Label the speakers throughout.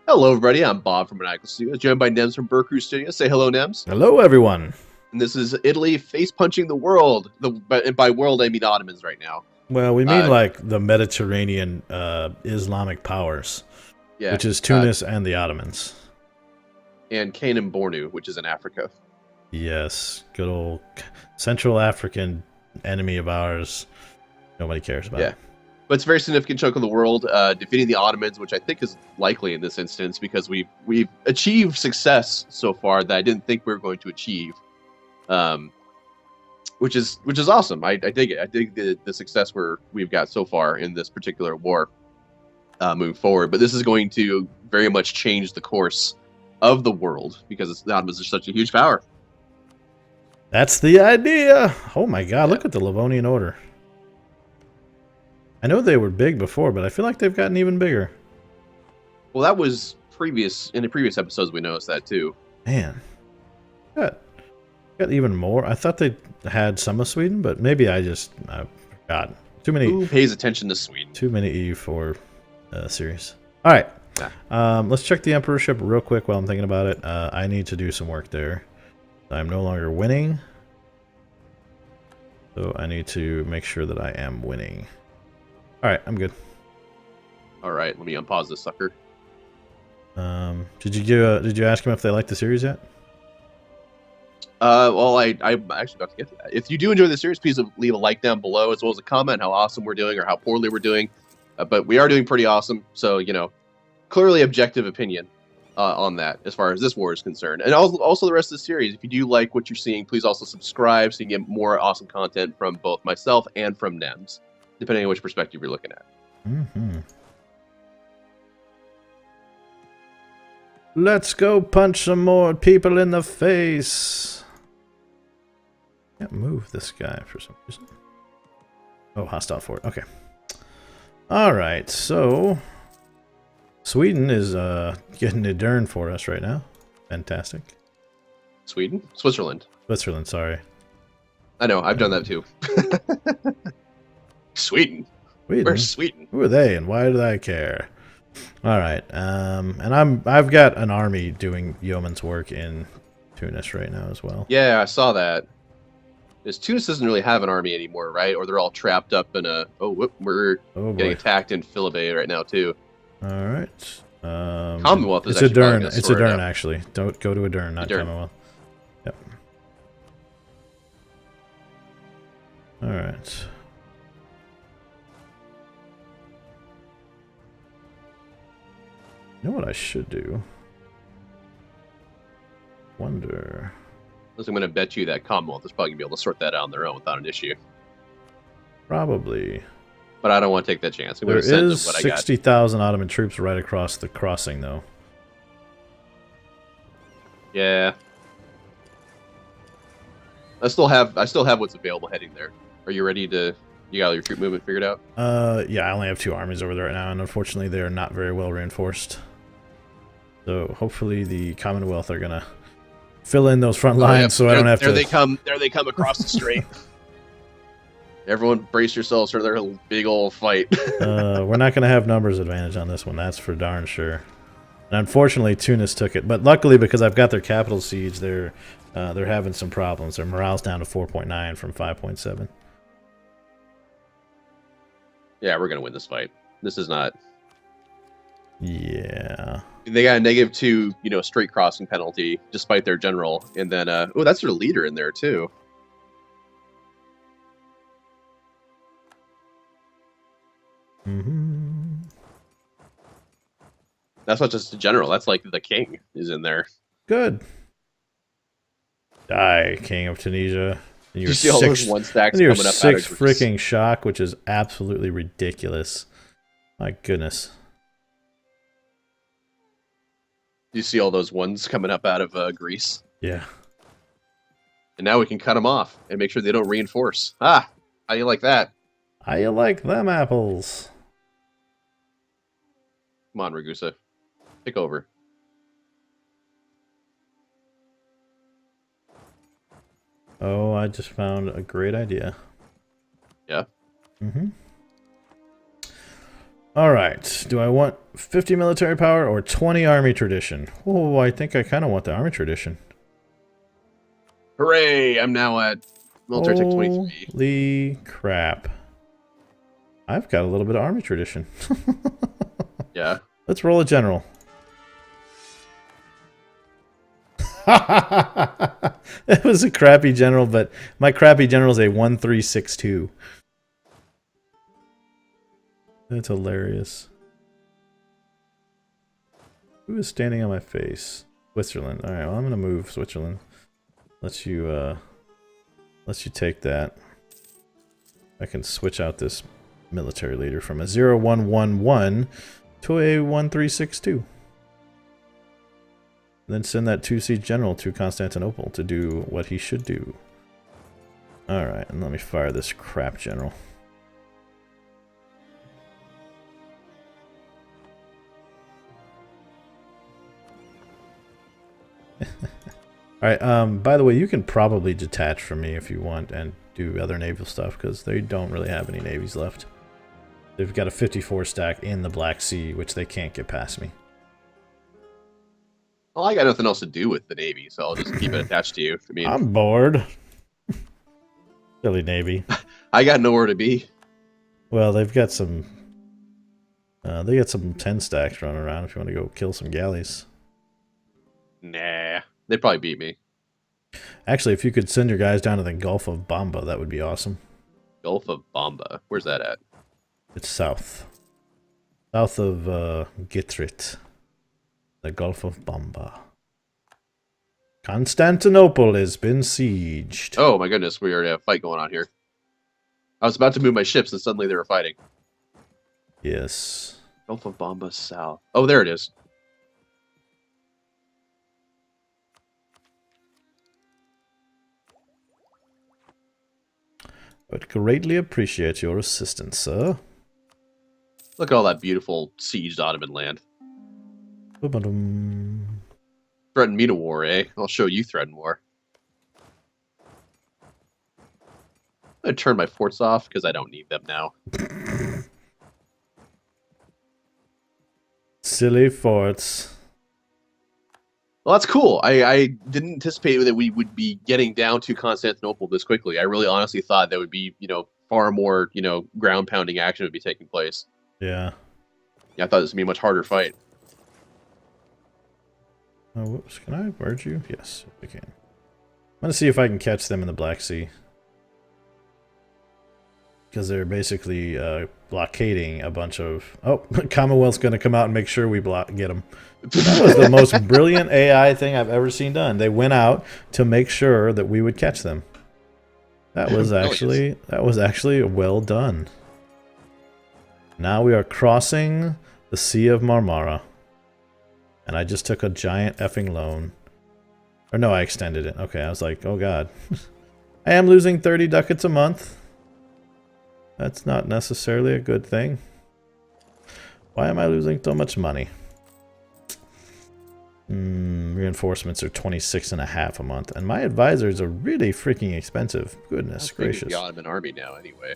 Speaker 1: Hello, everybody. I'm Bob from Maniacal Studios, joined by Nems from BerCrew Studios. Say hello, Nems.
Speaker 2: Hello, everyone.
Speaker 1: And this is Italy face punching the world. And by world, I mean Ottomans right now.
Speaker 2: Well, we mean
Speaker 1: Uh,
Speaker 2: like the Mediterranean Islamic powers,
Speaker 1: yeah.
Speaker 2: which is Tunis and the Ottomans.
Speaker 1: And Canaan Bornu, which is in Africa.
Speaker 2: Yes, good old Central African enemy of ours. Nobody cares about.
Speaker 1: Yeah. But it's a very significant chunk of the world, defeating the Ottomans, which I think is likely in this instance because we've achieved success so far that I didn't think we were going to achieve. Which is awesome. I dig it. I dig the success we've got so far in this particular war moving forward. But this is going to very much change the course of the world because the Ottomans are such a huge power.
Speaker 2: That's the idea. Oh my God!
Speaker 1: Yeah.
Speaker 2: Look at the Livonian Order. I know they were big before, but I feel like they've gotten even bigger.
Speaker 1: Well, that was in the previous episodes we noticed that too.
Speaker 2: Man, got even more. I thought they had some of Sweden, but maybe I forgot. Too many.
Speaker 1: Who pays attention to Sweden?
Speaker 2: Too many EU4 series. All right.
Speaker 1: Yeah.
Speaker 2: Let's check the emperorship real quick while I'm thinking about it. I need to do some work there. I'm no longer winning. So I need to make sure that I am winning. All right, I'm good.
Speaker 1: All right, let me unpause this sucker.
Speaker 2: Did you ask him if they like the series yet?
Speaker 1: Well, I'm actually about to get to that. If you do enjoy the series, please leave a like down below, as well as a comment how awesome we're doing or how poorly we're doing. But we are doing pretty awesome, so, clearly objective opinion on that as far as this war is concerned. And also the rest of the series. If you do like what you're seeing, please also subscribe so you can get more awesome content from both myself and from Nems, depending on which perspective you're looking at.
Speaker 2: Mm-hmm. Let's go punch some more people in the face. Can't move this guy for some reason. Oh, hostile fort. Okay. All right. So Sweden is getting a turn for us right now. Fantastic.
Speaker 1: Switzerland.
Speaker 2: Switzerland. Sorry.
Speaker 1: I know. I've done that too. Sweden. Where's Sweden?
Speaker 2: Who are they, and why do I care? All right. And I've got an army doing yeoman's work in Tunis right now as well.
Speaker 1: Yeah, I saw that. Tunis doesn't really have an army anymore, right? Or they're all trapped up in a... we're getting attacked in Philippe right now, too.
Speaker 2: All right.
Speaker 1: Commonwealth is
Speaker 2: it's
Speaker 1: actually...
Speaker 2: It's Adern, actually. Don't go to Adern, not
Speaker 1: Adern.
Speaker 2: Commonwealth. Yep. All right. You know what I should do? Wonder...
Speaker 1: I'm going to bet you that Commonwealth is probably going to be able to sort that out on their own without an issue.
Speaker 2: Probably.
Speaker 1: But I don't want to take that chance.
Speaker 2: There is 60,000 Ottoman troops right across the crossing, though.
Speaker 1: Yeah. I still have what's available heading there. Are you ready to... You got all your troop movement figured out?
Speaker 2: Yeah, I only have 2 armies over there right now, and unfortunately they're not very well reinforced. So hopefully the Commonwealth are going to fill in those front lines, so I don't have to...
Speaker 1: There they come across the strait. Everyone brace yourselves for their big old fight.
Speaker 2: We're not going to have numbers advantage on this one, that's for darn sure. And unfortunately, Tunis took it. But luckily, because I've got their capital siege, they're having some problems. Their morale's down to 4.9 from 5.7.
Speaker 1: Yeah, we're going to win this fight. This is not...
Speaker 2: Yeah...
Speaker 1: They got a -2, straight crossing penalty, despite their general. And then, that's their leader in there, too.
Speaker 2: Mm-hmm.
Speaker 1: That's not just the general. That's like the king is in there.
Speaker 2: Good. Die, King of Tunisia. And
Speaker 1: you see all those one stacks coming up out of
Speaker 2: 6 freaking shock, which is absolutely ridiculous. My goodness.
Speaker 1: You see all those ones coming up out of Greece?
Speaker 2: Yeah.
Speaker 1: And now we can cut them off and make sure they don't reinforce. Ah, how do you like that?
Speaker 2: How you like them apples?
Speaker 1: Come on, Ragusa. Take over.
Speaker 2: Oh, I just found a great idea.
Speaker 1: Yeah?
Speaker 2: Mm-hmm. Alright, do I want 50 military power or 20 army tradition? Oh, I think I kind of want the army tradition.
Speaker 1: Hooray! I'm now at military tech 23.
Speaker 2: Holy crap. I've got a little bit of army tradition.
Speaker 1: Yeah.
Speaker 2: Let's roll a general. It was a crappy general, but my crappy general is a 1362. That's hilarious. Who is standing on my face? Switzerland. All right, well, I'm gonna move Switzerland. Let you take that. I can switch out this military leader from a 0111 to a 1362. Then send that 2-siege general to Constantinople to do what he should do. Alright, and let me fire this crap general. Alright, by the way, you can probably detach from me if you want and do other naval stuff, because they don't really have any navies left. They've got a 54 stack in the Black Sea, which they can't get past me.
Speaker 1: Well, I got nothing else to do with the Navy, so I'll just keep it attached to you. I mean,
Speaker 2: I'm bored. Silly Navy.
Speaker 1: I got nowhere to be.
Speaker 2: Well, they've got some... they got some 10 stacks running around if you want to go kill some galleys.
Speaker 1: Nah, they'd probably beat me.
Speaker 2: Actually, if you could send your guys down to the Gulf of Bamba, that would be awesome.
Speaker 1: Gulf of Bamba. Where's that at?
Speaker 2: It's south. South of Gitrit. The Gulf of Bamba. Constantinople has been sieged.
Speaker 1: Oh my goodness, we already have a fight going on here. I was about to move my ships and suddenly they were fighting.
Speaker 2: Yes.
Speaker 1: Gulf of Bamba south. Oh, there it is.
Speaker 2: Would greatly appreciate your assistance, sir.
Speaker 1: Look at all that beautiful sieged Ottoman land.
Speaker 2: Ba-ba-dum.
Speaker 1: Threaten me to war, eh? I'll show you threaten war. I'm gonna turn my forts off because I don't need them now.
Speaker 2: Silly forts.
Speaker 1: Well, that's cool. I didn't anticipate that we would be getting down to Constantinople this quickly. I really honestly thought there would be, far more, ground pounding action would be taking place.
Speaker 2: Yeah.
Speaker 1: Yeah, I thought this would be a much harder fight.
Speaker 2: Oh, whoops. Can I merge you? Yes, I can. I'm going to see if I can catch them in the Black Sea. Because they're basically blockading a bunch of... Oh, Commonwealth's going to come out and make sure we get them. That was the most brilliant AI thing I've ever seen done. They went out to make sure that we would catch them. That was actually well done. Now we are crossing the Sea of Marmara. And I just took a giant effing loan. Or no, I extended it. Okay, I was like, oh god. I am losing 30 ducats a month. That's not necessarily a good thing. Why am I losing so much money? Reinforcements are 26.5 a month. And my advisors are really freaking expensive. Goodness gracious.
Speaker 1: The Ottoman army now, anyway.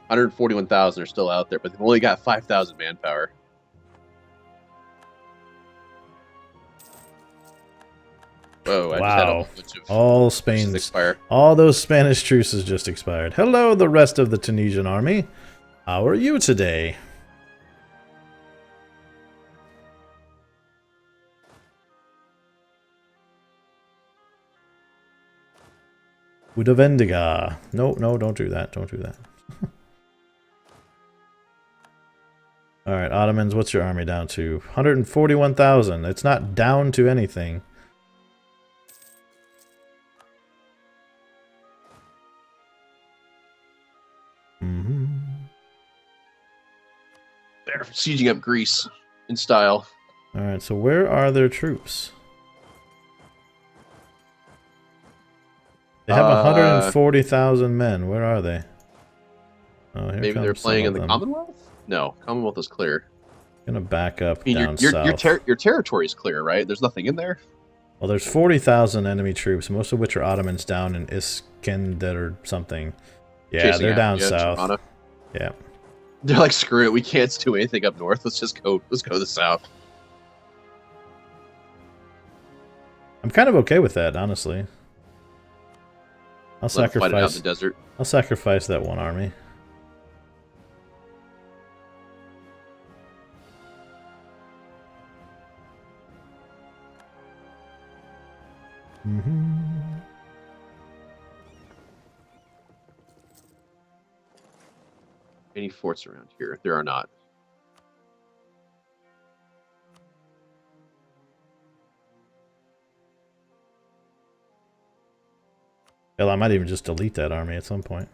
Speaker 1: 141,000 are still out there, but they've only got 5,000 manpower. Whoa, I just had a
Speaker 2: Wow.
Speaker 1: bunch of
Speaker 2: All Spain's
Speaker 1: expire.
Speaker 2: all those Spanish truces just expired. Hello, the rest of the Tunisian army. How are you today? Udavendiga. No, don't do that. Don't do that. Alright, Ottomans, what's your army down to? 141,000. It's not down to anything.
Speaker 1: They're sieging up Greece in style.
Speaker 2: Alright, so where are their troops? They have 140,000 men. Where are they? Oh, here
Speaker 1: maybe they're playing in the Commonwealth? No, Commonwealth is clear.
Speaker 2: Gonna back up
Speaker 1: I mean,
Speaker 2: down south.
Speaker 1: your territory is clear, right? There's nothing in there.
Speaker 2: Well, there's 40,000 enemy troops, most of which are Ottomans down in Iskender or something. Yeah,
Speaker 1: Chasing
Speaker 2: they're
Speaker 1: after
Speaker 2: down
Speaker 1: you,
Speaker 2: south.
Speaker 1: Tirana.
Speaker 2: Yeah.
Speaker 1: They're like, screw it, we can't do anything up north. Let's go to the south.
Speaker 2: I'm kind of okay with that, honestly. I'll sacrifice.
Speaker 1: Fight it out in the desert.
Speaker 2: I'll sacrifice that one army.
Speaker 1: Any forts around here? There are not.
Speaker 2: Hell, I might even just delete that army at some point.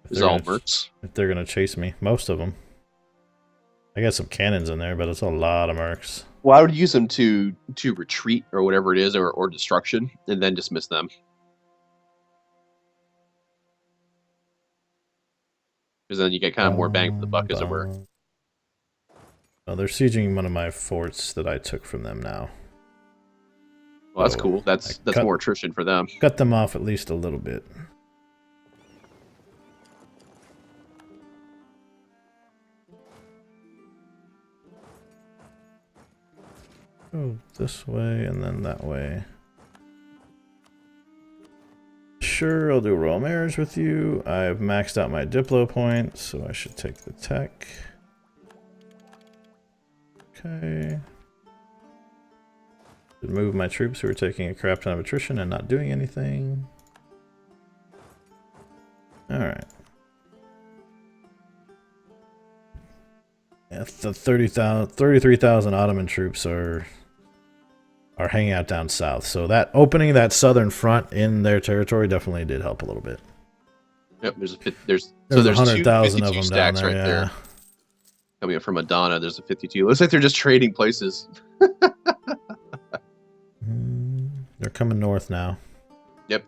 Speaker 1: It's all mercs.
Speaker 2: If they're gonna chase me, most of them. I got some cannons in there, but it's a lot of mercs.
Speaker 1: Well, I would use them to retreat or whatever it is, or destruction, and then dismiss them. Because then you get kind of more bang for the buck, as it were.
Speaker 2: Oh, they're sieging one of my forts that I took from them now.
Speaker 1: Well, that's cool. That's more attrition for them.
Speaker 2: Cut them off at least a little bit. Go this way and then that way. Sure, I'll do royal marriage with you. I've maxed out my Diplo point, so I should take the tech. Okay. Move my troops who are taking a crap ton of attrition and not doing anything. Alright. Yeah, the 33,000 Ottoman troops are hanging out down south. So that opening that southern front in their territory definitely did help a little bit.
Speaker 1: Yep, there's
Speaker 2: 100,000 of them down there,
Speaker 1: right there. Coming up from Madonna, there's a 52. Looks like they're just trading places.
Speaker 2: They're coming north now.
Speaker 1: Yep.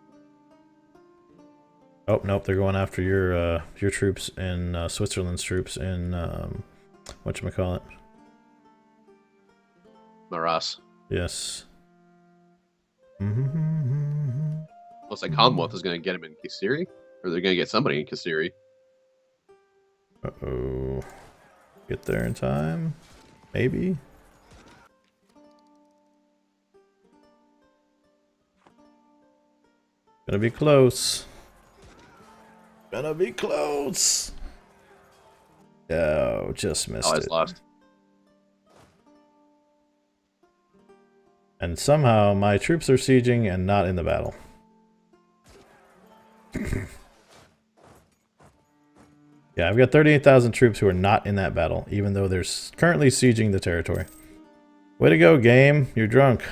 Speaker 2: Oh nope, they're going after your troops in Switzerland's troops in whatchamacallit?
Speaker 1: Maras.
Speaker 2: Yes.
Speaker 1: Looks like Commonwealth is going to get him in Kayseri, or they're going to get somebody in Kayseri.
Speaker 2: Uh-oh. Get there in time? Maybe? Gonna be close. Gonna be close. Oh, just missed it.
Speaker 1: Lost.
Speaker 2: And somehow my troops are sieging and not in the battle. Yeah, I've got 38,000 troops who are not in that battle, even though they're currently sieging the territory. Way to go, game. You're drunk.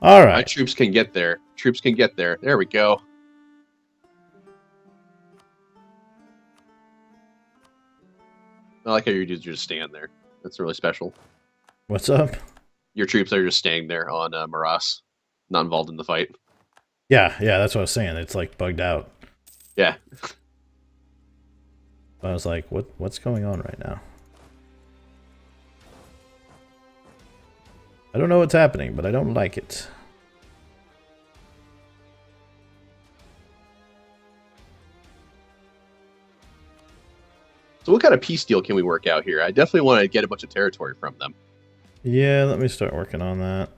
Speaker 2: All right.
Speaker 1: My troops can get there. Troops can get there. There we go. I like how you just stand there. That's really special.
Speaker 2: What's up?
Speaker 1: Your troops are just staying there on Maras, not involved in the fight.
Speaker 2: Yeah, that's what I was saying. It's like bugged out.
Speaker 1: Yeah.
Speaker 2: I was like, what's going on right now? I don't know what's happening, but I don't like it.
Speaker 1: So what kind of peace deal can we work out here? I definitely want to get a bunch of territory from them.
Speaker 2: Yeah, let me start working on that.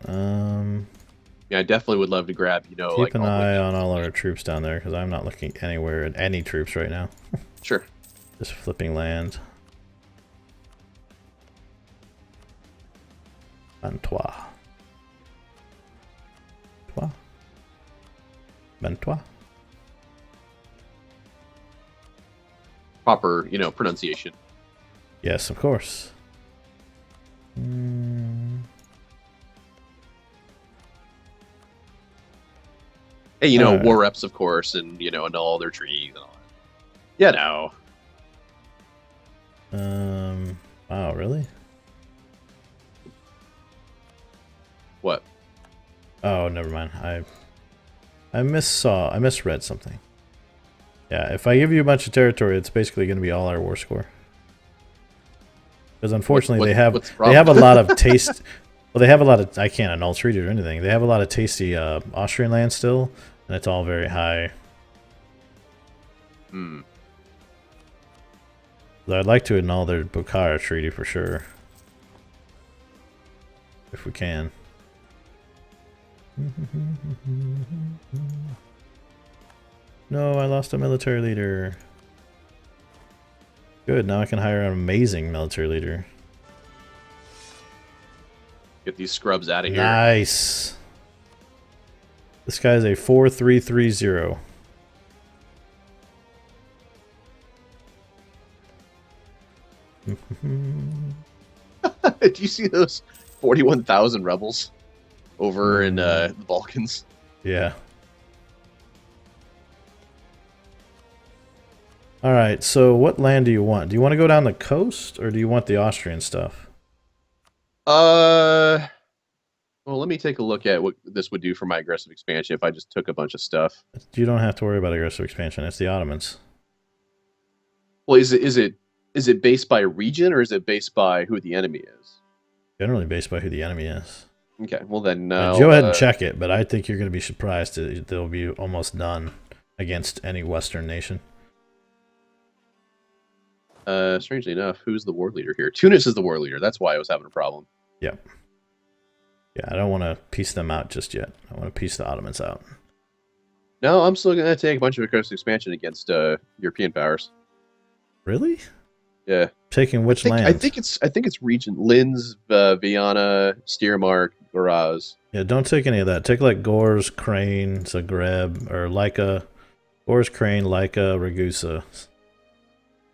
Speaker 1: Yeah, I definitely would love to grab,
Speaker 2: keep
Speaker 1: like
Speaker 2: an eye on all our troops down there, because I'm not looking anywhere at any troops right now.
Speaker 1: Sure.
Speaker 2: Just flipping land. Mantua. Mantua.
Speaker 1: Proper, pronunciation.
Speaker 2: Yes, of course.
Speaker 1: Hey, war reps, of course, and, and all their trees and all that.
Speaker 2: Wow, really?
Speaker 1: What?
Speaker 2: Oh, never mind. I misread something. Yeah, if I give you a bunch of territory, it's basically going to be all our war score. Because unfortunately, they have a lot of taste. Well, they have a lot of... I can't annul treaty or anything. They have a lot of tasty Austrian land still, and it's all very high.
Speaker 1: Hmm.
Speaker 2: So I'd like to annul their Bukhara treaty for sure. If we can. No, I lost a military leader. Good, now I can hire an amazing military leader.
Speaker 1: Get these scrubs out of here.
Speaker 2: Nice. This guy's a 4330.
Speaker 1: Do you see those 41,000 rebels over in the Balkans?
Speaker 2: Yeah. Alright, so what land do you want? Do you want to go down the coast, or do you want the Austrian stuff?
Speaker 1: Well, let me take a look at what this would do for my aggressive expansion if I just took a bunch of stuff.
Speaker 2: You don't have to worry about aggressive expansion. It's the Ottomans.
Speaker 1: Well, is it based by region, or is it based by who the enemy is?
Speaker 2: Generally based by who the enemy is.
Speaker 1: Okay, well then...
Speaker 2: go ahead and check it, but I think you're going to be surprised that they'll be almost done against any Western nation.
Speaker 1: Strangely enough, who's the war leader here? Tunis is the war leader. That's why I was having a problem.
Speaker 2: Yep. Yeah, I don't want to piece them out just yet. I want to piece the Ottomans out.
Speaker 1: No, I'm still going to take a bunch of aggressive expansion against European powers.
Speaker 2: Really?
Speaker 1: Yeah.
Speaker 2: Taking which land?
Speaker 1: I think it's region. Linz, Vienna, Steiermark, Graz.
Speaker 2: Yeah, don't take any of that. Take like Gors, Crane, Zagreb, or Lika. Gors, Crane, Lika, Ragusa.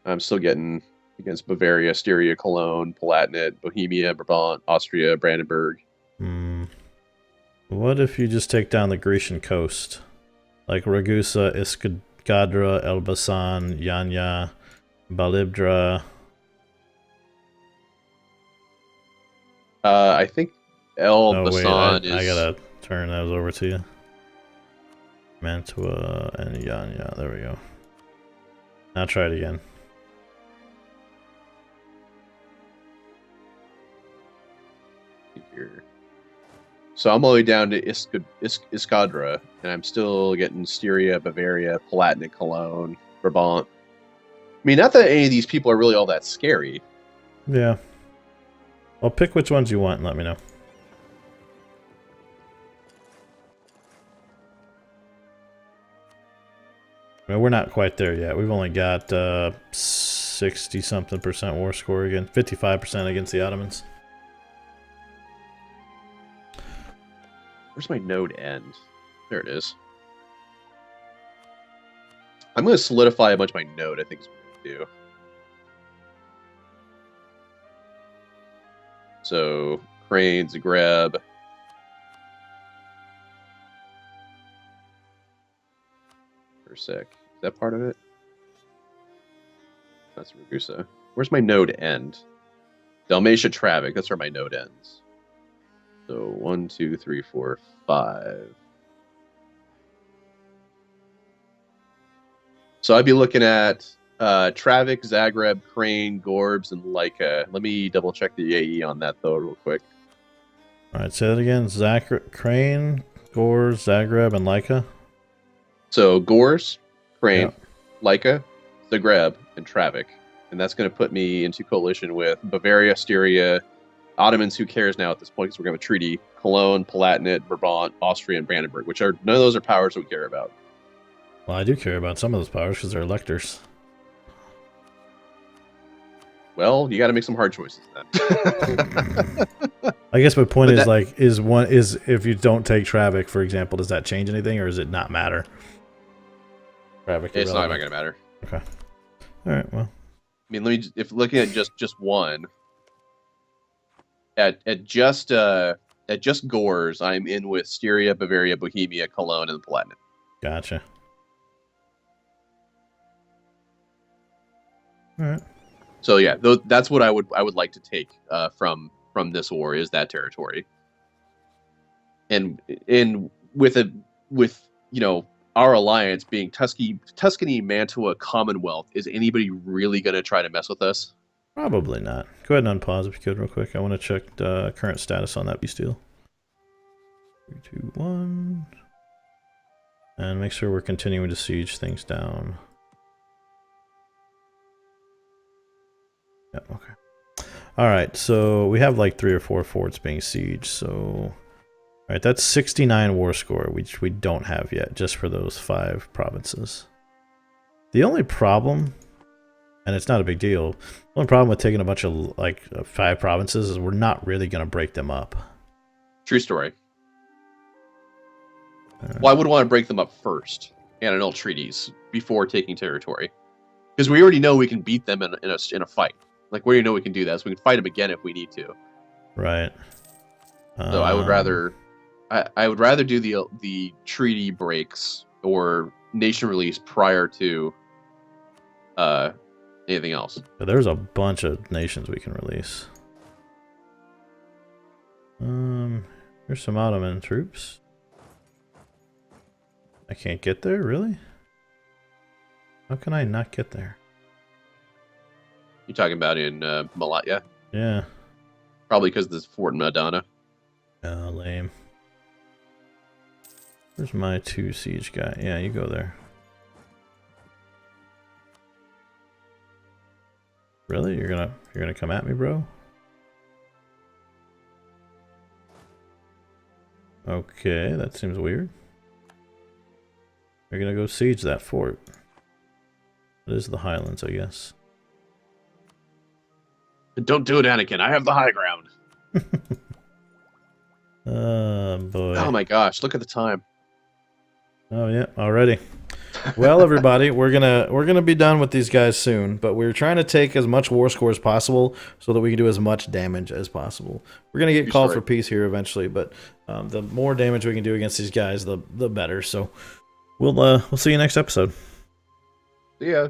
Speaker 1: I'm still getting against Bavaria, Styria, Cologne, Palatinate, Bohemia, Brabant, Austria, Brandenburg.
Speaker 2: What if you just take down the Grecian coast? Like Ragusa, Iskadra, Elbasan, Yanya, Balibdra.
Speaker 1: I think Elbasan is...
Speaker 2: I gotta turn those over to you. Mantua and Yanya. There we go. Now try it again.
Speaker 1: Here. So I'm all the way down to Iskadra, and I'm still getting Styria, Bavaria, Palatinate, Cologne, Brabant. I mean, not that any of these people are really all that scary.
Speaker 2: Yeah. Well, pick which ones you want and let me know. I mean, we're not quite there yet. We've only got 60-something% war score again, 55% against the Ottomans.
Speaker 1: Where's my node end? There it is. I'm going to solidify a bunch of my node, I think is what I'm going to do. So, Crane, Zagreb. For a sec. Is that part of it? That's Ragusa. Where's my node end? Dalmatia, Travic. That's where my node ends. So 1, 2, 3, 4, 5. So I'd be looking at Travic, Zagreb, Crane, Gorbs, and Lika. Let me double check the AE on that though, real quick.
Speaker 2: All right, say that again. Crane, Gors, Zagreb, and Lika.
Speaker 1: So Gors, Crane, Lika, Zagreb, and Travic, and that's going to put me into coalition with Bavaria, Styria, Ottomans. Who cares now at this point? Because we're going to have a treaty. Cologne, Palatinate, Brabant, Austria, and Brandenburg, which are none of those are powers that we care about.
Speaker 2: Well, I do care about some of those powers because they're electors.
Speaker 1: Well, you got to make some hard choices then.
Speaker 2: I guess my point is if you don't take Travic, for example, does that change anything, or does it not matter? Travic,
Speaker 1: it's not going to matter.
Speaker 2: Okay. All right. Well,
Speaker 1: I mean, if looking at just one, at just Gors, I'm in with Styria, Bavaria, Bohemia, Cologne, and Palatinate.
Speaker 2: Gotcha. All right.
Speaker 1: So yeah, that's what I would like to take from this war, is that territory. And with you know, our alliance being Tuscany, Mantua, Commonwealth, is anybody really going to try to mess with us?
Speaker 2: Probably not. Go ahead and unpause if you could real quick. I want to check the current status on that beast deal. 3, 2, 1. And make sure we're continuing to siege things down. Yep, okay. Alright, so we have like 3 or 4 forts being sieged, so... Alright, that's 69 war score, which we don't have yet, just for those 5 provinces. The only problem... And it's not a big deal. The only problem with taking a bunch of, like, 5 provinces is we're not really going to break them up.
Speaker 1: True story. Well, I would want to break them up first and annul treaties before taking territory. Because we already know we can beat them in a fight. Like, we already know we can do that, so we can fight them again if we need to.
Speaker 2: Right.
Speaker 1: So I would rather... I would rather do the treaty breaks or nation release prior to... anything else.
Speaker 2: There's a bunch of nations we can release. Here's some Ottoman troops. I can't get there, really? How can I not get there?
Speaker 1: You talking about in Malatya?
Speaker 2: Yeah.
Speaker 1: Probably because there's Fort Madonna.
Speaker 2: Oh, lame. Where's my 2 siege guy? Yeah, you go there. Really? You're gonna come at me, bro? Okay, that seems weird. You're gonna go siege that fort. It is the Highlands, I guess.
Speaker 1: Don't do it, Anakin. I have the high ground.
Speaker 2: Boy.
Speaker 1: Oh my gosh! Look at the time.
Speaker 2: Oh yeah, already. Well, everybody, we're gonna be done with these guys soon, but we're trying to take as much war score as possible so that we can do as much damage as possible. We're gonna get called for peace here eventually, but the more damage we can do against these guys, the better. So we'll see you next episode.
Speaker 1: See ya.